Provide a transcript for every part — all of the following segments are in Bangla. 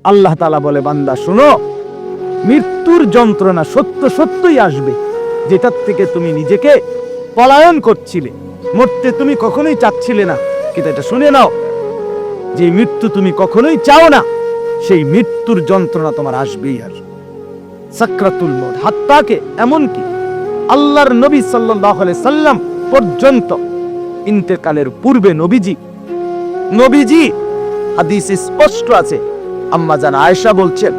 আল্লাহ তাআলা বলে, বান্দা শোনো, মৃত্যুর যন্ত্রণা সত্য সত্যই আসবে, যেটার থেকে তুমি নিজেকে পলায়ন করছিলে, মরতে তুমি কখনোই চাচ্ছিলে না, কিন্তু এটা শুনে নাও, যে মৃত্যু তুমি কখনোই চাও না, সেই মৃত্যুর যন্ত্রণা তোমার আসবেই আসবে। সাকরাতুল মউত, হাত্তাকে এমনকি আল্লাহর নবী সাল্লাল্লাহু আলাইহি সাল্লাম পর্যন্ত ইন্তেকালের পূর্বে নবীজি হাদিসে স্পষ্ট আছে, আম্মা জান আয়েশা বলছেন,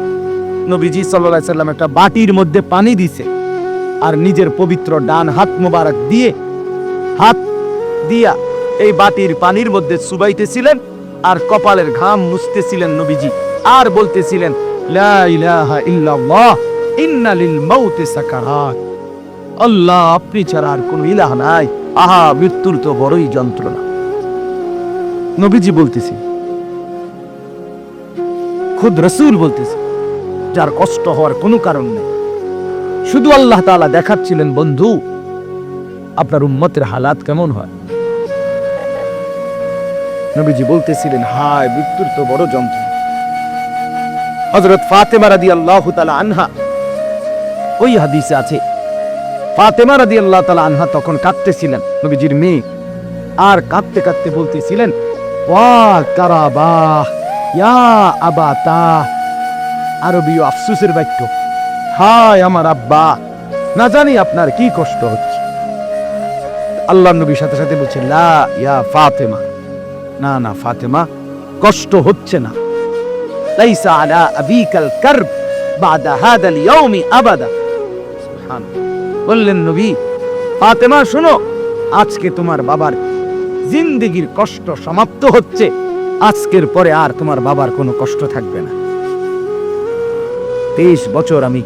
নবীজি সাল্লাল্লাহু আলাইহি সাল্লাম একটা বাটির মধ্যে পানি দিছে, আর নিজের পবিত্র ডান হাত মোবারক দিয়ে হাত দিয়া এই বাটির পানির মধ্যে চুবাইতেছিলেন, আর কপালের ঘাম মুছতেছিলেন নবীজি, আর বলতেছিলেন, লা ইলাহা ইল্লাল্লাহ ইন্না লিল মাউতি সাকারাত। আল্লাহ, আপনি ছাড়া আর কোনো ইলাহ নাই, আহা মৃত্যুর তো বড়ই যন্ত্রণা। নবীজি বলতেছি, খুদ রাসূল বলতেছে, যার কষ্ট হওয়ার কোনো কারণ নেই, শুধু আল্লাহ তাআলা দেখাচ্ছিলেন, বন্ধু আপনার উম্মতের হালাত কেমন হয়। নবীজি বলতেছিলেন, হায় মৃত্যুর তো বড় যন্ত্রণা। হযরত ফাতেমা রাদিয়াল্লাহু তাআলা আনহা, ওই হাদিসে আছে, ফাতেমা রাদিয়াল্লাহু তাআলা আনহা তখন কাঁদতেছিলেন, নবীজির মেয়ে, আর কাঁদতে কাঁদতে বলতেছিলেন, ওয়া কারাবাহ ইয়া আবাতা, আরবীয় আফসোসের বাক্য, হায় আমার আব্বা, না জানি আপনার কি কষ্ট হচ্ছে। আল্লাহর নবীর সাথে সাথে বলছেন, লা ইয়া ফাতেমা, না না ফাতেমা, কষ্ট হচ্ছে না, লাইসা আলা আবিকাল কারব বাদা হাদাল ইয়াউমি আবাদা। সুবহানাল্লাহ। বললেন নবী, ফাতেমা শোনো, আজকে তোমার বাবার জিন্দেগীর কষ্ট সমাপ্ত হচ্ছে, আজকের পরে আর তোমার বাবার কোনো কষ্ট থাকবে না। 23 বছর আমি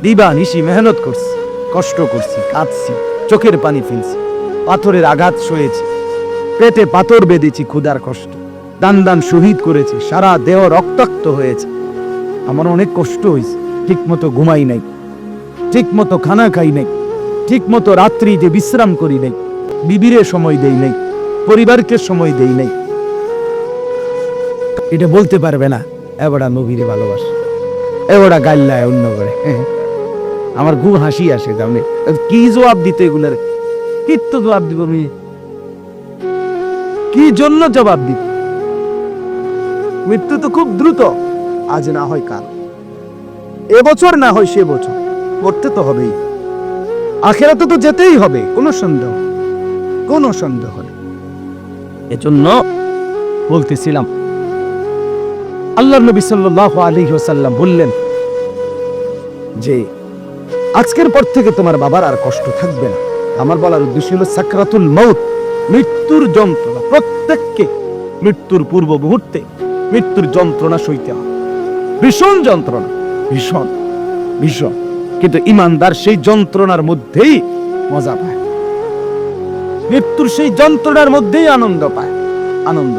দিবা নিশি মেহনত করছি, কষ্ট করছি, কাঁদছি, চোখের পানি ফেলছি, পাথরের আঘাত সয়েছি, পেটে পাথর বেঁধেছি, ক্ষুধার কষ্ট, দান দান শহীদ করেছি, সারা দেহ রক্তাক্ত হয়েছে, আমার অনেক কষ্ট হয়েছে, ঠিক মতো ঘুমাই নাই, ঠিক মতো খানা খাই নাই, ঠিক মতো রাত্রি যে বিশ্রাম করি নাই, বিবিরে সময় দেই নাই, পরিবারকে সময় দেই নাই। এটা বলতে পারবে না এবারে নবীরে ভালোবাসে, এবারে গাল্লায় অন্য করে, আমার খুব হাসি আসে, জানে কি জবাব দিতে এগুলার, কি তো জবাব দিব আমি, কি জন্য জবাব দিব? মৃত্যু তো খুব দ্রুত, আজ না হয় কাল, এবছর না হয় সে বছর, মরতে তো হবেই, আখিরাতে তো যেতেই হবে, কোনো সন্দেহ নেই। এজন্য বলতেছিলাম, আল্লাহর নবী সাল্লাল্লাহু আলাইহি ওয়াসাল্লাম বললেন যে আজকের পর থেকে তোমার বাবার আর কষ্ট থাকবে না। আমার বলার উদ্দেশ্য হলো সাকরাতুল মউত, মৃত্যুর যন্ত্রণা, প্রত্যেককে মৃত্যুর পূর্ব মুহূর্তে মৃত্যুর যন্ত্রণা সইতে হয়, ভীষণ যন্ত্রণা, ভীষণ ভীষণ, কিন্তু ঈমানদার সেই যন্ত্রণার মধ্যেই মজা পায়, মৃত্যুর সেই যন্ত্রণার মধ্যেই আনন্দ পায়, আনন্দ।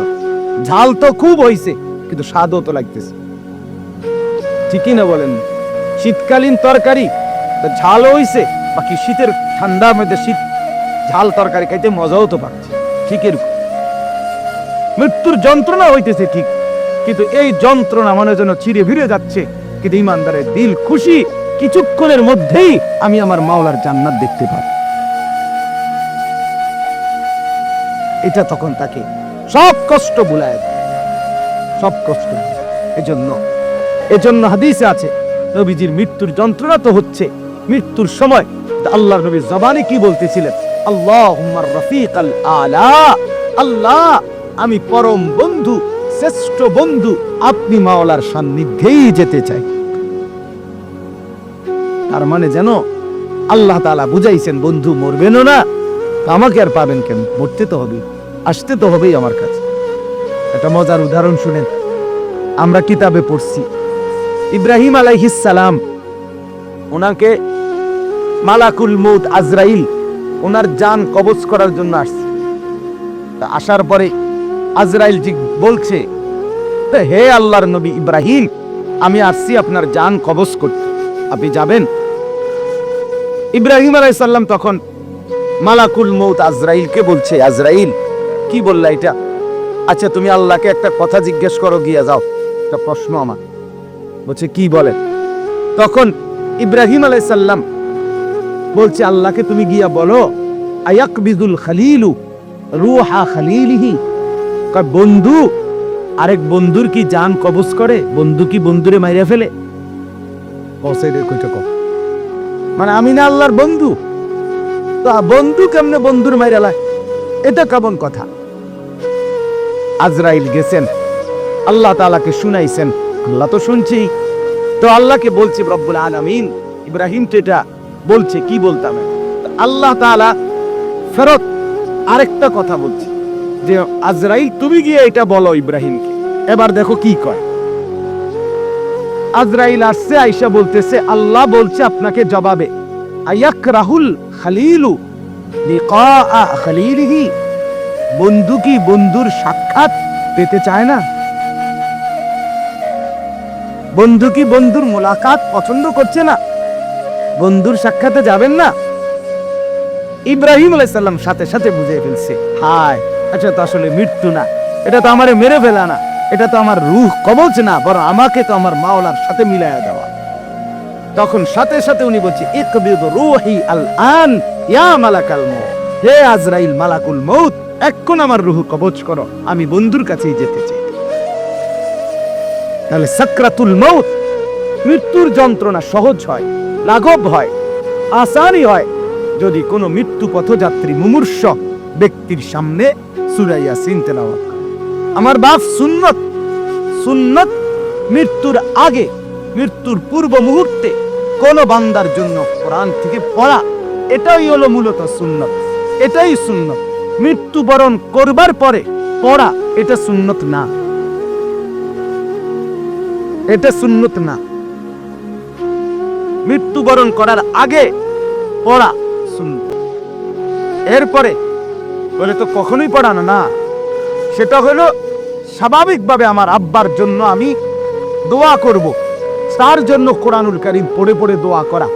ঝাল তো খুব হইছে, কিন্তু স্বাদও তো লাগতেছে, ঠিকই না বলেন? শীতকালীন তরকারি ঝাল হইছে, বাকি শীতের ঠান্ডার মধ্যে শীত ঝাল তরকারি খাইতে মজাও তো পাচ্ছে, ঠিক এরকম মৃত্যুর যন্ত্রণা হইতেছে ঠিক, কিন্তু এই যন্ত্রণা মনে যেন চিরে ভিড়ে যাচ্ছে, কিন্তু ঈমানদারের দিল খুশি, কিছুক্ষণের মধ্যেই আমি আমার মাওলার জান্নাত দেখতে পাই। এটা তখন তাকে সব কষ্ট ভুলায়, সব কষ্ট। এজন্য হাদিসে আছে, নবীজির মৃত্যুর যন্ত্রণা তো হচ্ছে, মৃত্যুর সময় আল্লাহর নবী জবানে কি বলতেছিলেন, আল্লাহুম্মা রাফিকাল আলা, আল্লাহ আমি পরম বন্ধু, শ্রেষ্ঠ বন্ধু, আপনি মাওলার সান্নিধ্যেই যেতে চাই। তার মানে যেন আল্লাহ তাআলা বুঝাইছেন, বন্ধু মরবেনও না, আমাকে আর পাবেন কেন, মরতে তো হবে, আসতে তো হবেই আমার কাছে। একটা মজার উদাহরণ শুনেন, আমরা কিতাবে পড়ছি, ইব্রাহিম আলাইহিস সালাম, ওনাকে মালাকুল মউত আজরাইল ওনার জান কবজ করার জন্য আসছে। আসার পরে আজরাইল জি বলছে, হে আল্লাহর নবী ইব্রাহিম, আমি আসছি আপনার জান কবজ করতে, আপনি যাবেন? ইব্রাহিম আলাইহিস সালাম তখন মালাকুল মউত আজরাইলকে বলছে, আজরাইল কি বললা এটা? আচ্ছা তুমি আল্লাহকে একটা কথা জিজ্ঞেস করো, গিয়া যাও, একটা প্রশ্ন আমার। বলছে কি বলে? তখন ইব্রাহিম আলাইহিস সালাম বলছে আল্লাহকে তুমি গিয়া বলো আয়াকবিদুল খলিলু রূহা খলিলিহি, বন্ধু আরেক বন্ধুর কি জান কবজ করে? বন্ধু কি বন্ধুরে মাইরা ফেলে? মানে আমি না আল্লাহর বন্ধু, তো বন্ধু কেমনে বন্ধুর মাইরা লাই? এটা কেমন কথা? আজরাইল গেছেন, আল্লাহ তাআলাকে শুনাইছেন, আল্লাহ তো শুনছি, তো আল্লাহকে বলছে রব্বুল আলামিন ইব্রাহিম তো এটা বলছে, কি বলতাম? আল্লাহ তাআলা ফেরত আরেকটা কথা বলছে যে আজরাইল তুমি গিয়ে এটা বলো ইব্রাহিমকে। এবার দেখো কি কয়। আজরাইল আসছে, আয়েশা বলতেছে আল্লাহ বলছে আপনাকে জবাবে আয়াকরাহুল খলিলু লিকা খলিলিহি, বন্ধু কি বন্ধুর সাক্ষাৎ পেতে চায় না? বন্ধু কি বন্ধুর মোলাকাত পছন্দ করছে না? বন্ধুর সাক্ষাতে যাবেন না? ইব্রাহিম আলাইহিস সালাম সাথে সাথে বুঝে ফেলছে, হায় আচ্ছা, তো আসলে মৃত্যু না, এটা তো আমারে মেরে ফেলা না, এটা তো আমার রূহ কবজ না, বরং আমাকে তো আমার মাওলার সাথে মিলায়া দেওয়া। তখন সাথে সাথে উনি বলছে ইকবিদ রূহি আল আন ইয়া মালাকাল মউত, হে আজরাইল মালাকুল মউত, এখন আমার রূহ কবজ করো, আমি বন্ধুর কাছেই যেতে চাই। তাহলে সাকরাতুল মউত, মৃত্যুর যন্ত্রণা সহজ হয়, লাঘব হয়, আসানি হয় যদি কোনো মৃত্যু পথযাত্রী মুমূর্ষ ব্যক্তির সামনে সূরা ইয়াসিন তেলাওয়াত করে। আমার বাপ সুন্নত, সুন্নত মৃত্যুর আগে, মৃত্যুর পূর্ব মুহূর্তে কোন বান্দার জন্য কোরআন থেকে পড়া, এটাই হলো মূলত সুন্নত, এটাই সুন্নত। মৃত্যুবরণ করবার পরে পড়া এটা সুন্নত না, এটা সুন্নত না। মৃত্যুবরণ করার আগে পড়া সুন্নত। এরপরে বলে তো কখনোই পড়ানো না, সেটা হলো স্বাভাবিকভাবে আমার আব্বার জন্য আমি দোয়া করব, তার জন্য কোরআনুল কারীম পড়ে পড়ে দোয়া করা,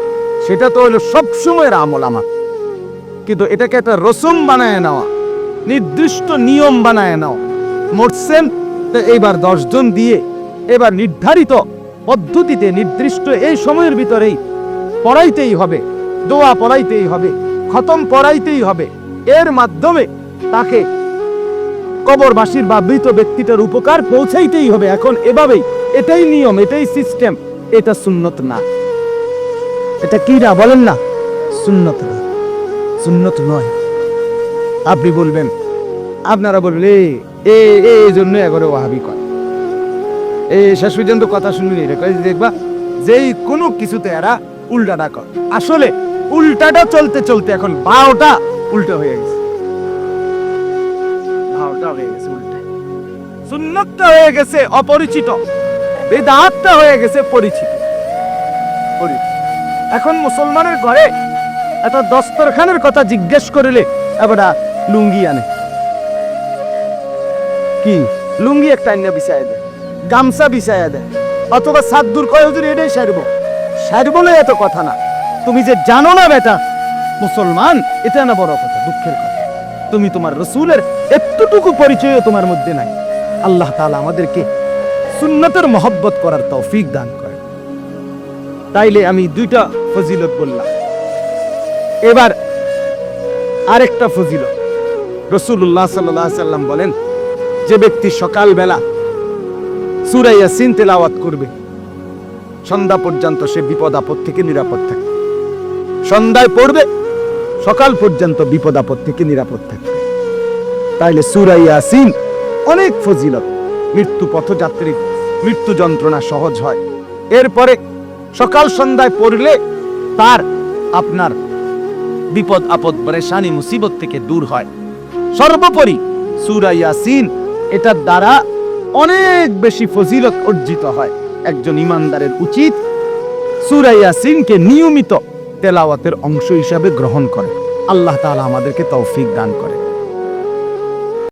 সেটা তো হলো সবসময়ের আমল আমার। কিন্তু এটাকে একটা রসম বানায় নেওয়া, নির্দিষ্ট নিয়ম বানায় নাও, মরছেন এইবার 10 জন দিয়ে এবার নির্ধারিত পদ্ধতিতে নির্দিষ্ট এই সময়ের ভিতরেই পড়াইতেই হবে, দোয়া পড়াইতেই হবে, খতম পড়াইতেই হবে, এর মাধ্যমে তাকে কবরবাসীর বা মৃত ব্যক্তিটার উপকার পৌঁছাইতেই হবে। এখন এভাবেই, এটাই নিয়ম, এটাই সিস্টেম, এটা সুন্নত না। এটা কি না বলেন না? সুন্নত না, সুন্নত নয়। আপনি বলবেন, আপনারা বলবেন এই জন্য এবারে ওয়াহাবি কয়, এই শেষ পর্যন্ত কথা শুনলে এটা কয়, দেখবা যেই কোনো কিছুতে এরা উল্টাটা কয়। আসলে উল্টাটা চলতে চলতে এখন বারোটা উল্টো হয়ে গেছে, বারোটা হয়ে গেছে উল্টা। সুন্নতটা হয়ে গেছে অপরিচিত, বিদআতটা হয়ে গেছে পরিচিত। এখন মুসলমানের ঘরে একটা দস্তরখানের কথা জিজ্ঞেস করলে এবার লুঙ্গি আনে, কি লুঙ্গি একটা আইনা বিছায়া দেয়, গামছা বিছায়া দেয়, অথবা সাদ্দুর কয় হুজুর এটাই সারবো, সারবলে এত কথা না। তুমি যে জানো না বেটা মুসলমান, এটা না বড় কথা, দুঃখের কথা। তুমি তোমার রাসূলের এতটুকু পরিচয় তোমার মধ্যে নাই। আল্লাহ তাআলা আমাদেরকে সুন্নতের মহব্বত করার তৌফিক দান করে। তাইলে আমি 2টা ফজিলত বললাম, এবার আরেকটা ফজিলত। রাসূলুল্লাহ সাল্লাল্লাহু আলাইহি সাল্লাম বলেন, যে ব্যক্তি সকালবেলা সূরা ইয়াসিন তেলাওয়াত করবে সন্ধ্যা পর্যন্ত সে বিপদ আপদ থেকে নিরাপদ থাকবে। সন্ধ্যায় পড়বে, সকাল পর্যন্ত বিপদ আপদ থেকে নিরাপদ থাকবে। তাইলে সূরা ইয়াসিন অনেক ফজিলত, মৃত্যু পথযাত্রী মৃত্যু যন্ত্রণা সহজ হয়। এরপরে সকাল সন্ধ্যায় পড়লে তার আপনার বিপদ আপদ পরেশানি মুসিবত থেকে দূর হয়। সর্বোপরি সূরা ইয়াসিন এটার দ্বারা অনেক বেশি ফজিলত অর্জিত হয়। একজন ইমানদারের উচিত সূরা ইয়াসিনকে নিয়মিত তেলাওয়াতের অংশ হিসাবে গ্রহণ করে। আল্লাহ তাআলা আমাদেরকে তৌফিক দান করে।